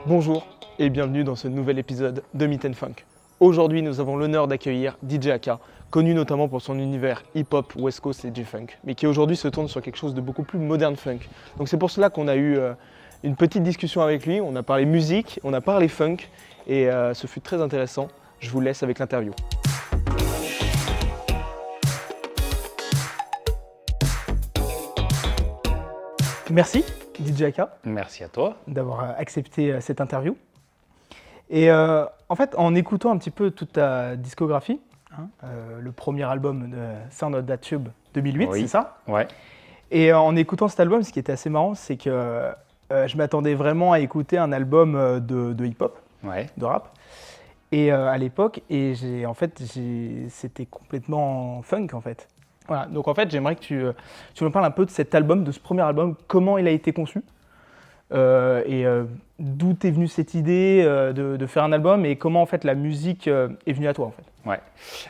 Bonjour et bienvenue dans ce nouvel épisode de Meet and Funk. Aujourd'hui, nous avons l'honneur d'accueillir DJ Aka, connu notamment pour son univers hip-hop, West Coast et du funk, mais qui aujourd'hui se tourne sur quelque chose de beaucoup plus moderne funk. Donc c'est pour cela qu'on a eu une petite discussion avec lui, on a parlé musique, on a parlé funk et ce fut très intéressant. Je vous laisse avec l'interview. Merci DJ Aka. Merci à toi. D'avoir accepté cette interview. Et en fait, en écoutant un petit peu toute ta discographie, le premier album de Sound of That Tube 2008, Oui. c'est ça? Ouais. Et en écoutant cet album, ce qui était assez marrant, c'est que je m'attendais vraiment à écouter un album de hip-hop, Ouais. de rap. Et à l'époque, c'était complètement funk en fait. Voilà, donc en fait, j'aimerais que tu me parles un peu de cet album, de ce premier album, comment il a été conçu, d'où t'es venue cette idée de faire un album et comment en fait la musique est venue à toi en fait. Ouais.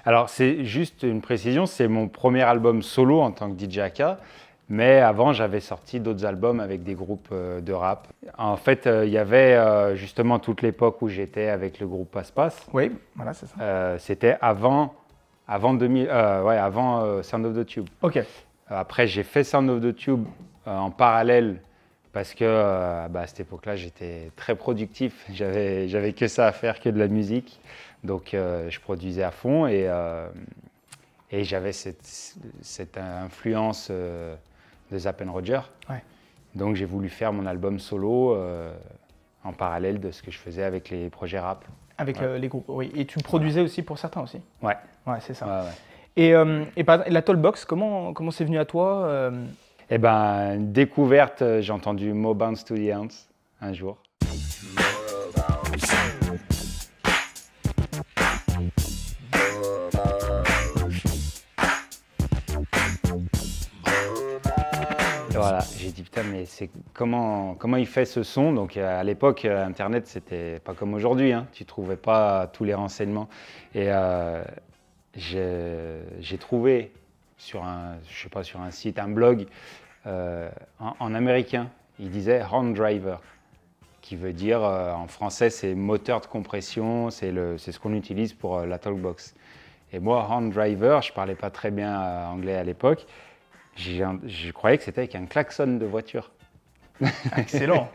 Alors, c'est juste une précision, c'est mon premier album solo en tant que DJ Aka, mais avant, j'avais sorti d'autres albums avec des groupes de rap. En fait, il y avait justement toute l'époque où j'étais avec le groupe Passe-Passe. Oui, voilà, c'est ça. C'était avant Sound of the Tube. Ok. Après, j'ai fait Sound of the Tube en parallèle parce que à cette époque-là, j'étais très productif. J'avais que ça à faire, que de la musique. Donc, je produisais à fond et j'avais cette influence de Zapp & Roger. Ouais. Donc, j'ai voulu faire mon album solo en parallèle de ce que je faisais avec les projets rap. Avec les groupes, oui. Et tu produisais aussi pour certains aussi. Ouais. Ouais, c'est ça. Ouais. Et par exemple, la Tollbox, comment c'est venu à toi Eh ben, découverte, j'ai entendu Mo Bounce to the Ounce un jour. Et voilà, j'ai dit putain, mais c'est comment il fait ce son? Donc à l'époque, Internet, c'était pas comme aujourd'hui, hein. Tu trouvais pas tous les renseignements. Et j'ai trouvé sur un site, un blog en américain, il disait Horn Driver, qui veut dire en français c'est moteur de compression, c'est ce qu'on utilise pour la Talkbox. Et moi, Horn Driver, je parlais pas très bien anglais à l'époque, je croyais que c'était avec un klaxon de voiture. Excellent.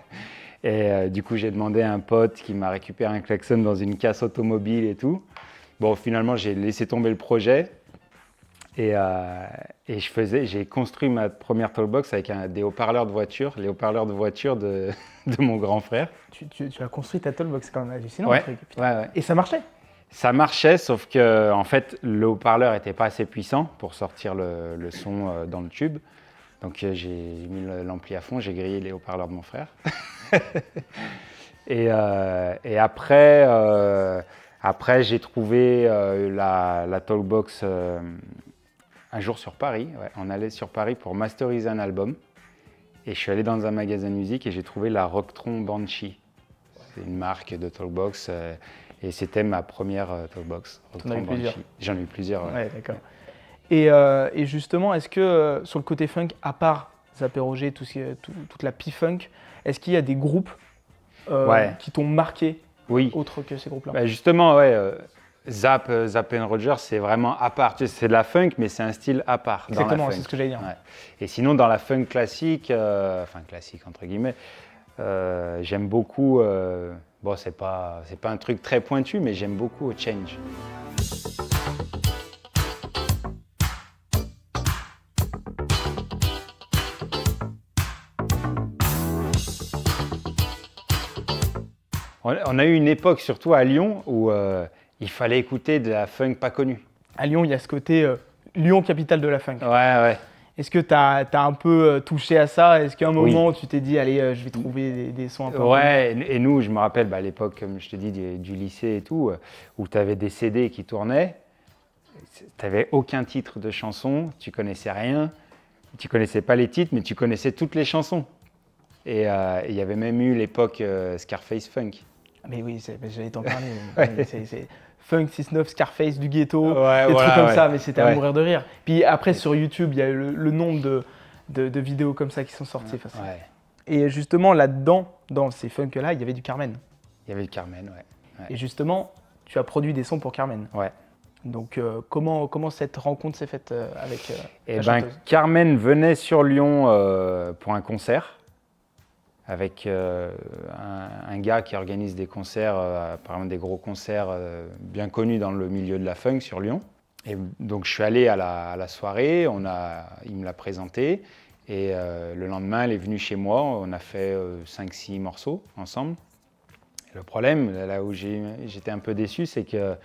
Et du coup, j'ai demandé à un pote qui m'a récupéré un klaxon dans une casse automobile et tout. Bon, finalement, j'ai laissé tomber le projet et j'ai construit ma première Talkbox avec des haut-parleurs de voiture, les haut-parleurs de voiture de mon grand frère. Tu as construit ta Tollbox, c'est quand même hallucinant. Ouais, le truc. ouais. Et ça marchait? Ça marchait, sauf que en fait, le haut-parleur n'était pas assez puissant pour sortir le son dans le tube. Donc j'ai mis l'ampli à fond, j'ai grillé les haut-parleurs de mon frère. et après, j'ai trouvé la Talkbox un jour sur Paris. Ouais, on allait sur Paris pour masteriser un album. Et je suis allé dans un magasin de musique et j'ai trouvé la Rocktron Banshee. C'est une marque de Talkbox. Et c'était ma première Talkbox. T'en as eu plusieurs? J'en ai eu plusieurs. Ouais. Ouais, d'accord. Et justement, est-ce que sur le côté funk, à part Zapp & Roger, toute la P-Funk, est-ce qu'il y a des groupes qui t'ont marqué Oui. autre que ces groupes-là? Bah justement, ouais. Zapp & Roger, c'est vraiment à part. Tu sais, c'est de la funk, mais c'est un style à part. Exactement, c'est ce que j'allais dire. Ouais. Et sinon, dans la funk classique, enfin classique entre guillemets, j'aime beaucoup. Bon, c'est pas un truc très pointu, mais j'aime beaucoup Change. On a eu une époque, surtout à Lyon, où il fallait écouter de la funk pas connue. À Lyon, il y a ce côté Lyon, capitale de la funk. Ouais. Est-ce que tu as un peu touché à ça? Est-ce qu'à un Oui. moment, tu t'es dit, allez, je vais trouver des sons un peu... Ouais, et nous, je me rappelle à l'époque, comme je te dis, du lycée et tout, où tu avais des CD qui tournaient, tu n'avais aucun titre de chanson, tu connaissais rien, tu connaissais pas les titres, mais tu connaissais toutes les chansons. Et il y avait même eu l'époque Scarface Funk. Mais oui, j'allais t'en parler. C'est Funk 6-9, Scarface, du ghetto, Ouais, des voilà, trucs comme ouais. ça, mais c'était à Ouais. mourir de rire. Puis après, sur YouTube, il y a eu le nombre de vidéos comme ça qui sont sorties. Enfin, Ouais. et justement, là-dedans, dans ces funks-là, il y avait du Carmen. Il y avait le Carmen, ouais. Et justement, tu as produit des sons pour Carmen. Ouais. Donc, comment cette rencontre s'est faite avec Eh la ben, chanteuse? Carmen venait sur Lyon pour un concert avec un gars qui organise des concerts, apparemment des gros concerts bien connus dans le milieu de la funk sur Lyon. Et donc je suis allé à la soirée, il me l'a présenté et le lendemain elle est venue chez moi, on a fait 5-6 morceaux ensemble. Et le problème, là où j'étais un peu déçu, c'est que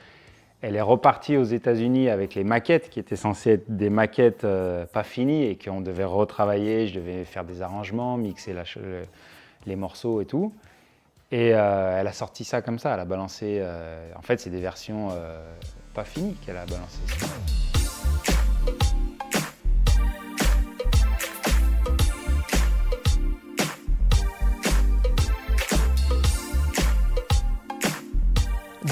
elle est repartie aux États-Unis avec les maquettes qui étaient censées être des maquettes pas finies et qu'on devait retravailler. Je devais faire des arrangements, mixer les morceaux et tout. Et elle a sorti ça comme ça. Elle a balancé. En fait, c'est des versions pas finies qu'elle a balancées.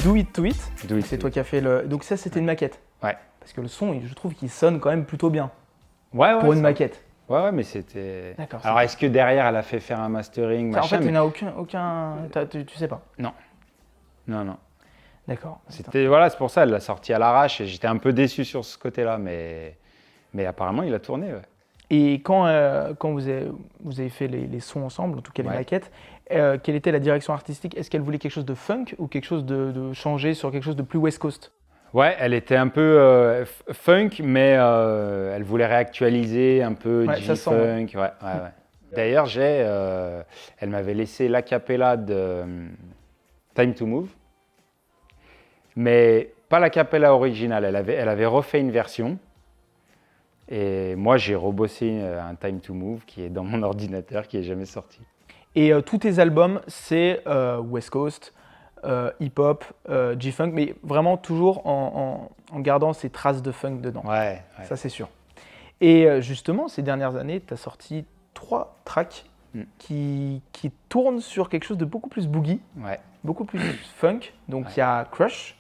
Do It To It, Do It c'est To toi It. qui as fait le... Donc ça, c'était une maquette. Ouais. Parce que le son, je trouve qu'il sonne quand même plutôt bien Ouais, pour une ça- maquette. Ouais, mais c'était. D'accord, Alors, est-ce que derrière, elle a fait faire un mastering, Ça, en machin fait, il mais- n'y en a aucun... Tu sais pas. Non. D'accord. C'était voilà, c'est pour ça, elle l'a sorti à l'arrache et j'étais un peu déçu sur ce côté-là, mais apparemment, il a tourné. Ouais. Et quand vous avez fait les sons ensemble, en tout cas les Ouais. maquettes, quelle était la direction artistique? Est-ce qu'elle voulait quelque chose de funk ou quelque chose de changer sur quelque chose de plus West Coast? Ouais, elle était un peu funk, mais elle voulait réactualiser un peu Ouais, ça se sent, G-funk. Ouais. D'ailleurs, elle m'avait laissé l'acapella de Time to Move, mais pas l'acapella originale. Elle avait refait une version. Et moi, j'ai rebossé un Time to Move qui est dans mon ordinateur, qui n'est jamais sorti. Et tous tes albums, c'est West Coast, hip-hop, G-funk, mais vraiment toujours en gardant ces traces de funk dedans. Ouais. Ça, c'est sûr. Et justement, ces dernières années, tu as sorti 3 tracks qui tournent sur quelque chose de beaucoup plus boogie, Ouais. beaucoup plus funk. Donc, il y a Crush.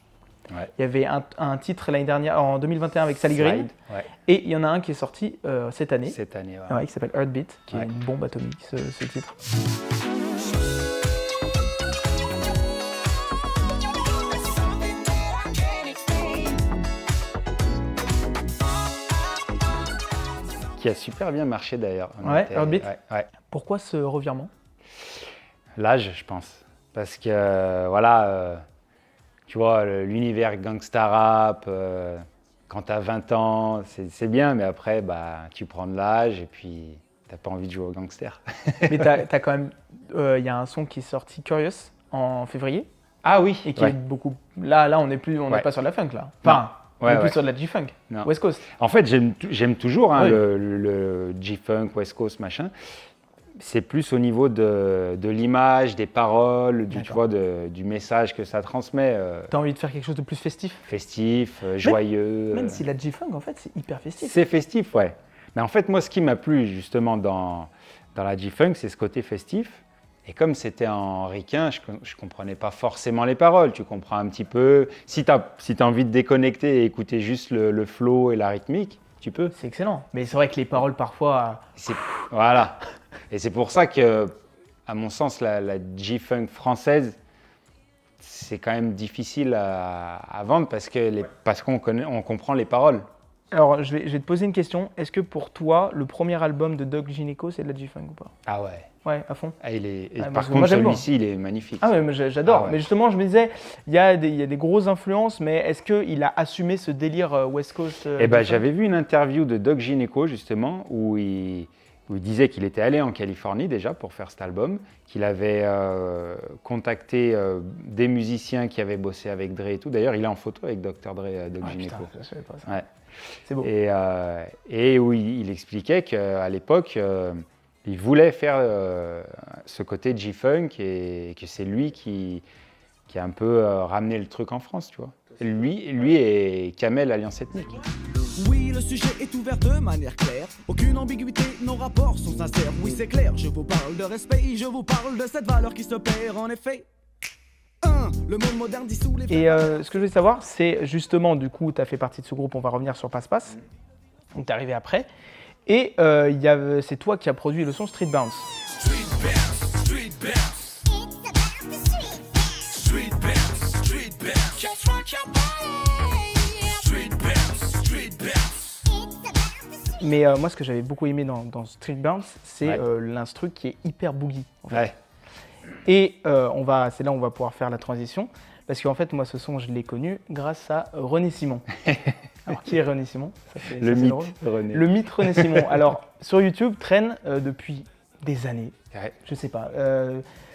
Ouais. Il y avait un titre l'année dernière, en 2021 avec Sally Green. Slide, ouais. Et il y en a un qui est sorti cette année, Cette année, ouais. ouais, qui s'appelle Heartbeat, qui est Ouais. une bombe atomique, ce titre. Qui a super bien marché d'ailleurs. Ouais, Heartbeat. Ouais. Pourquoi ce revirement? L'âge, je pense. Parce que, tu vois, l'univers gangsta rap, quand tu as 20 ans, c'est bien, mais après, tu prends de l'âge et puis t'as pas envie de jouer au gangster. Mais t'as quand même, il y a un son qui est sorti, Curious, en février, Ah oui, et qui est beaucoup. Là, on n'est Ouais. pas sur de la funk là. Enfin, on est plus Ouais. sur de la G-funk, Non. West Coast. En fait, j'aime toujours Oui. le G-Funk, West Coast, machin. C'est plus au niveau de l'image, des paroles, tu D'accord. vois, du message que ça transmet. T'as envie de faire quelque chose de plus festif, Festif, joyeux. même si la G-funk en fait c'est hyper festif. C'est festif, ouais. Mais en fait, moi, ce qui m'a plu justement dans la G-Funk, c'est ce côté festif. Et comme c'était en ricain, je ne comprenais pas forcément les paroles. Tu comprends un petit peu. Si tu as envie de déconnecter et écouter juste le flow et la rythmique, tu peux. C'est excellent. Mais c'est vrai que les paroles parfois. Voilà. Et c'est pour ça que, à mon sens, la G-Funk française, c'est quand même difficile à vendre parce qu'on comprend les paroles. Alors je vais te poser une question. Est-ce que pour toi le premier album de Doc Gynéco c'est de la G-funk ou pas? Ah ouais. Ouais, à fond. Ah, parce par que moi, contre, j'aime celui-ci, il est magnifique. Ah ouais, mais j'adore. Ah ouais. Mais justement, je me disais, il y a des grosses influences, mais est-ce qu'il a assumé ce délire West Coast Eh ben, G-funk? j'avais vu une interview de Doc Gynéco, justement, où il disait qu'il était allé en Californie déjà pour faire cet album, qu'il avait contacté des musiciens qui avaient bossé avec Dre et tout. D'ailleurs, il est en photo avec Dr. Dre, Doc Ah, Gynéco. putain, je savais pas ça. Ouais. C'est beau. Et où il expliquait qu'à l'époque, il voulait faire ce côté G-Funk et que c'est lui qui a un peu ramené le truc en France, tu vois. Lui et Kamel, Alliance Ethnique. Oui, le sujet est ouvert de manière claire. Aucune ambiguïté, nos rapports sont sincères. Oui, c'est clair, je vous parle de respect, je vous parle de cette valeur qui se perd en effet. Le monde moderne dissout les... Et ce que je voulais savoir, c'est justement, du coup, tu as fait partie de ce groupe, on va revenir sur Passe-Passe. Donc, tu es arrivé après. Et c'est toi qui as produit le son Street Bounce. Let's rock your body. Street bounce, street bounce. Mais moi, ce que j'avais beaucoup aimé dans Street Bounce, c'est Ouais. l'instru qui est hyper boogie. En fait. Ouais. Et c'est là où on va pouvoir faire la transition. Parce qu'en fait, moi, ce son, je l'ai connu grâce à René Simon. Alors, qui est René Simon? Ça, c'est- Le ça, c'est mythe, drôle. René. Le mythe René Simon. Alors, sur YouTube, traîne depuis des années. Ouais. Je sais pas.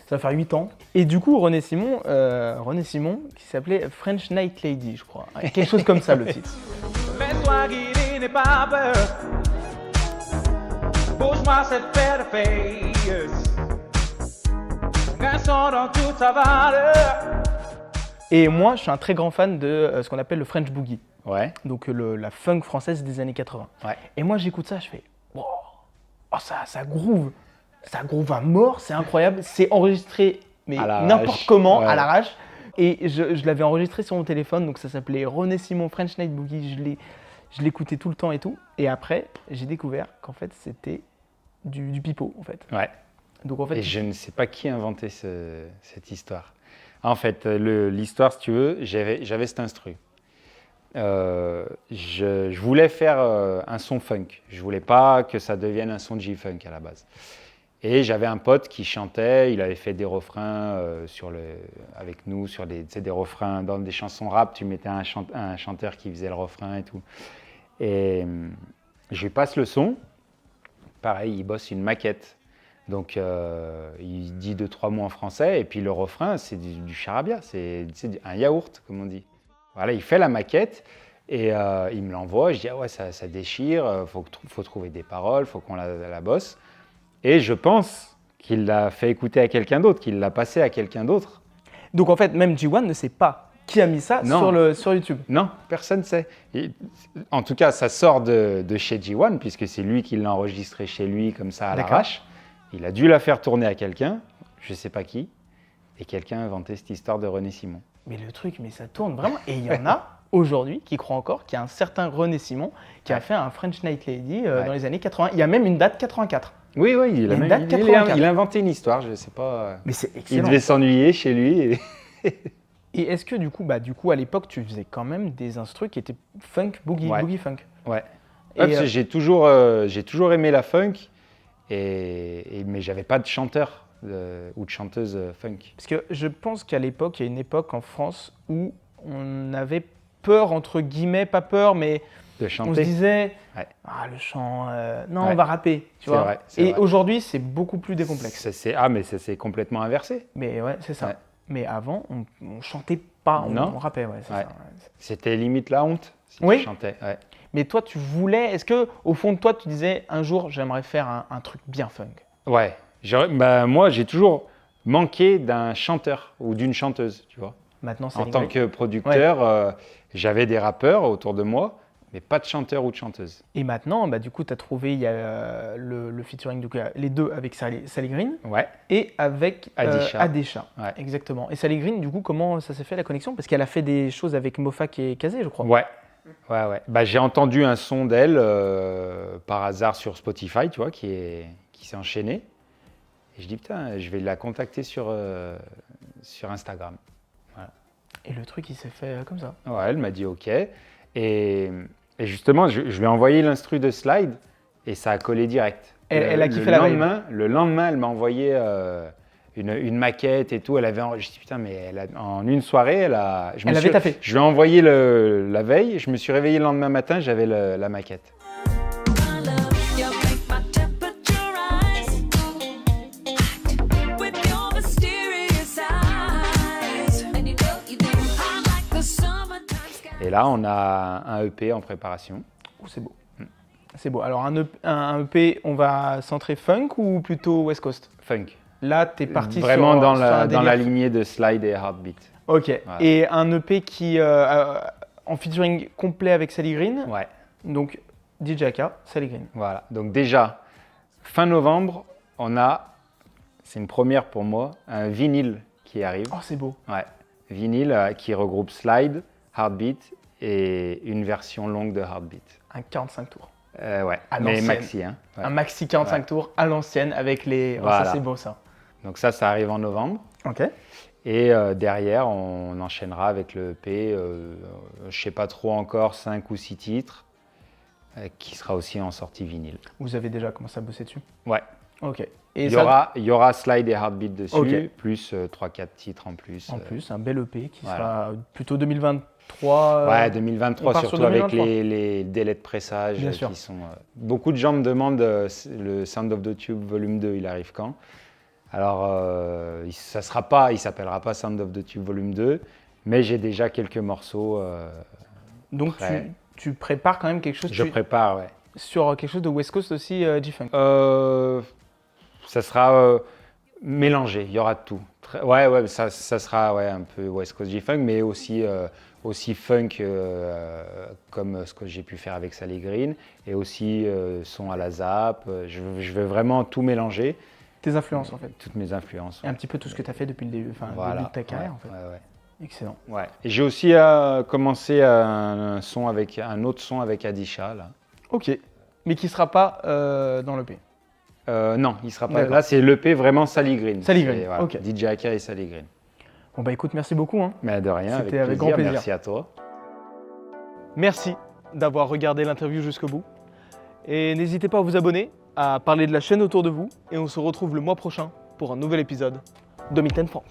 Ça va faire 8 ans. Et du coup, René Simon, qui s'appelait French Night Lady, je crois. Quelque chose comme ça, le titre. Laisse-moi guider, n'aie pas peur. Pose-moi cette paire de fesses. Garçon dans toute sa valeur. Et moi, je suis un très grand fan de ce qu'on appelle le French Boogie. Ouais. Donc la funk française des années 80. Ouais. Et moi, j'écoute ça, je fais wow, oh, ça groove. Ça groove à mort, c'est incroyable. C'est enregistré mais À l'arrache, n'importe comment, ouais. à l'arrache. Et je l'avais enregistré sur mon téléphone, donc ça s'appelait René Simon French Night Boogie. Je l'écoutais tout le temps et tout. Et après, j'ai découvert qu'en fait, c'était du pipeau, en fait. Ouais. Donc en fait, Et je ne sais pas qui a inventé cette histoire. En fait, l'histoire, si tu veux, j'avais cet instru. Je voulais faire un son funk. Je voulais pas que ça devienne un son de G-funk à la base. Et j'avais un pote qui chantait, il avait fait des refrains avec nous, sur des refrains dans des chansons rap, tu mettais un chanteur qui faisait le refrain et tout. Et je lui passe le son, pareil, il bosse une maquette. Donc il dit 2-3 mots en français, et puis le refrain, c'est du charabia, c'est un yaourt, comme on dit. Voilà, il fait la maquette, et il me l'envoie, je dis « Ah ouais, ça déchire, faut trouver des paroles, faut qu'on la bosse ». Et je pense qu'il l'a fait écouter à quelqu'un d'autre, qu'il l'a passé à quelqu'un d'autre. donc en fait, même G1 ne sait pas qui a mis ça Non. sur YouTube. Non, personne ne sait. En tout cas, ça sort de chez G1, puisque c'est lui qui l'a enregistré chez lui, comme ça, à D'accord. l'arrache. Il a dû la faire tourner à quelqu'un, je ne sais pas qui, et quelqu'un a inventé cette histoire de René Simon. Mais le truc, mais ça tourne vraiment. Et il y en a aujourd'hui qui croient encore qu'il y a un certain René Simon qui a Ouais. fait un French Night Lady Ouais. dans les années 80. Il y a même une date 84. Oui, Il a une date 84. il a inventé une histoire, je ne sais pas. Mais c'est Il excellent. devait s'ennuyer chez lui. Et est-ce que du coup, à l'époque, tu faisais quand même des instrus qui étaient funk, boogie, Ouais. boogie funk. Ouais. Et, Parce que j'ai toujours aimé la funk, mais j'avais pas de chanteur ou de chanteuse funk. Parce que je pense qu'à l'époque, il y a une époque en France où on avait peur, entre guillemets, pas peur, mais De on se chanter. disait Ouais. ah, le chant, non, Ouais. on va rapper. Tu C'est vois. vrai, c'est Et vrai. aujourd'hui, c'est beaucoup plus décomplexe. Mais ça s'est complètement inversé. Mais ouais, c'est ça. Ouais. Mais avant, on chantait pas, Non. on rappait, ouais, c'est Ouais. ça. C'était limite la honte si Oui. tu chantais. Ouais. Mais toi, tu voulais, est-ce que au fond de toi, tu disais un jour, j'aimerais faire un truc bien funk? Ouais. Moi, j'ai toujours manqué d'un chanteur ou d'une chanteuse, tu vois. Maintenant, c'est En tant Ingrid. que producteur, j'avais des rappeurs autour de moi, mais pas de chanteur ou de chanteuse. Et maintenant, du coup, tu as trouvé, il y a le featuring, donc, les deux avec Sally Green Ouais. et avec Adisha. Adisha. Ouais. Exactement. Et Sally Green, du coup, comment ça s'est fait la connexion? Parce qu'elle a fait des choses avec Moffat et Kazé, je crois. Ouais. Ouais. J'ai entendu un son d'elle par hasard sur Spotify, tu vois, qui s'est enchaîné. Et je dis, putain, je vais la contacter sur Instagram. Et le truc, il s'est fait comme ça. Ouais, elle m'a dit OK. Et justement, je lui ai envoyé l'instru de Slide et ça a collé direct. Elle a kiffé la vibe. Le lendemain, elle m'a envoyé une maquette et tout. Elle avait enregistré, putain, mais en une soirée, Elle avait taffé. Je lui ai envoyé la veille. Je me suis réveillé le lendemain matin, j'avais la maquette. My love, you make my temperature rise with your mysterious eyes. And you do I'm like the summertime sky. Et là, on a un EP en préparation. Oh, c'est beau. C'est beau. Alors, un EP, on va centrer funk ou plutôt West Coast? Funk. Là, t'es parti Vraiment sur, dans sur un la délire. lignée de Slide et Heartbeat. Ok. Voilà. Et un EP qui en featuring complet avec Sally Green. Ouais. Donc DJ Aka, Sally Green. Voilà, donc déjà, fin novembre, c'est une première pour moi, un vinyle qui arrive. Oh, c'est beau. Ouais, vinyle qui regroupe Slide, Heartbeat et une version longue de Heartbeat. Un 45 tours. Ouais, À mais l'ancienne. maxi. Hein. Ouais. Un maxi 45 Ouais. tours à l'ancienne avec les. Oh, Voilà. ça, c'est beau ça. Donc ça arrive en novembre. Ok. Et derrière, on enchaînera avec le EP, je ne sais pas trop encore, 5 ou 6 titres, qui sera aussi en sortie vinyle. Vous avez déjà commencé à bosser dessus? Ouais. Ok. Et Il y aura Slide et Heartbeat dessus, Ok. plus 3-4 titres en plus. En plus, un bel EP qui voilà. sera plutôt 2023. Ouais, on 2023, part sur surtout avec 2023. les délais de pressage Bien sûr. qui sont... beaucoup de gens me demandent le Sound of the Tube volume 2, il arrive quand? Alors, il s'appellera pas Sound of the Tube volume 2, mais j'ai déjà quelques morceaux. Donc prêts. tu prépares quand même quelque chose Je prépare, ouais. sur quelque chose de West Coast aussi, G-Funk. Ça sera mélangé, il y aura de tout. Ouais, ça sera un peu West Coast G-Funk, mais aussi funk comme ce que j'ai pu faire avec Sally Green, et aussi son à la Zap. Je veux vraiment tout mélanger, Tes influences en fait. toutes mes influences. Et un petit peu tout ce que tu as fait depuis le début, Voilà, début de ta carrière ouais, en fait. ouais. Excellent. Ouais. Et j'ai aussi commencé un autre son avec Adisha là. Ok. Mais qui ne sera pas dans l'EP. Non, il sera pas. D'accord. Là, c'est l'EP vraiment Sally Green. Sally Green, C'est, voilà, ok. DJ Aka et Sally Green. Bon bah écoute, merci beaucoup. Hein. Mais de rien, C'était avec avec plaisir. grand plaisir. Merci à toi. Merci d'avoir regardé l'interview jusqu'au bout. Et n'hésitez pas à vous abonner, à parler de la chaîne autour de vous. Et on se retrouve le mois prochain pour un nouvel épisode de Meet and Funk.